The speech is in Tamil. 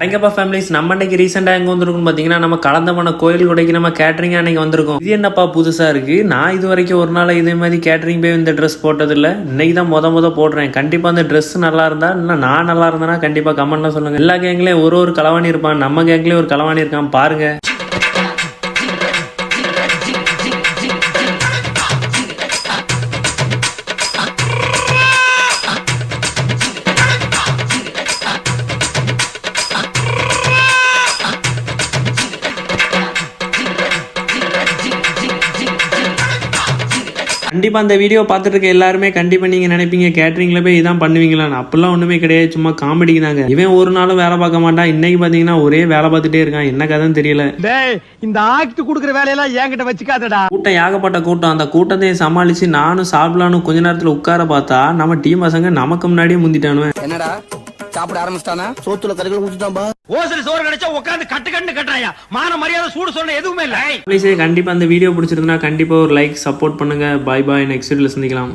அங்கப்பா ஃபேமிலிஸ் நம்ம இன்னைக்கு ரீசெண்டாக எங்கே வந்திருக்கும் பார்த்தீங்கன்னா நம்ம கலந்தமான கோயில் கொடைக்கு நம்ம கேட்டரிங் அன்னைக்கு வந்திருக்கோம். இது என்னப்பா புதுசாக இருக்கு, நான் இது வரைக்கும் ஒரு நாள் இதே மாதிரி கேட்டரிங் போய் இந்த ட்ரெஸ் போட்டதில்லை. இன்னைக்கு தான் முத போடுறேன். கண்டிப்பாக அந்த ட்ரெஸ் நல்லா இருந்தா இல்லை நான் நல்லா இருந்தேன்னா கண்டிப்பாக கமெண்ட்ல சொல்லுங்க. எல்லா கேங்லேயும் ஒரு களவாணி இருப்பான், நம்ம கேங்லேயும் ஒரு களவாணி இருக்கான் பாருங்க. கண்டிப்பாக அந்த வீடியோ பார்த்துட்டு இருக்க எல்லாருமே கண்டிப்பாக நீங்கள் நினைப்பீங்க கேட்டரிங்கில் போய் இதான் பண்ணுவீங்களான்னு. அப்படிலாம் ஒன்றுமே கிடையாது, சும்மா காமெடிக்கு தாங்க. இவன் ஒரு நாளும் வேலை பார்க்க மாட்டான், இன்னைக்கு பார்த்தீங்கன்னா ஒரே வேலை பார்த்துட்டே இருக்கான். என்ன கதைன்னு தெரியல. இந்த ஆக்ட் கொடுக்குற வேலையெல்லாம் என்கிட்ட வச்சுக்காதடா. கூட்டம் ஏகப்பட்ட கூட்டம். அந்த கூட்டத்தை சமாளித்து நானும் சாப்பிடலான்னு கொஞ்ச நேரத்தில் உட்கார பார்த்தா நம்ம டீம் பசங்க நமக்கு முன்னாடியே முந்திட்டானுவேன். என்னடா சாப்பிட ஆரம்பிச்சிட்டானா? சோத்துல கறிகள் ஊத்திட்டான்பா. ஓசரி சோறு கிடைச்சா உட்காந்து கட்டு கட்டுறாயா. மான மரியாதை சூடு சொல்ல எதுவுமே இல்லை. கண்டிப்பா அந்த வீடியோ பிடிச்சிருந்தா கண்டிப்பா ஒரு லைக் சப்போர்ட் பண்ணுங்க. பாய் பாய், நெக்ஸ்ட் வீடியோல சந்திக்கலாம்.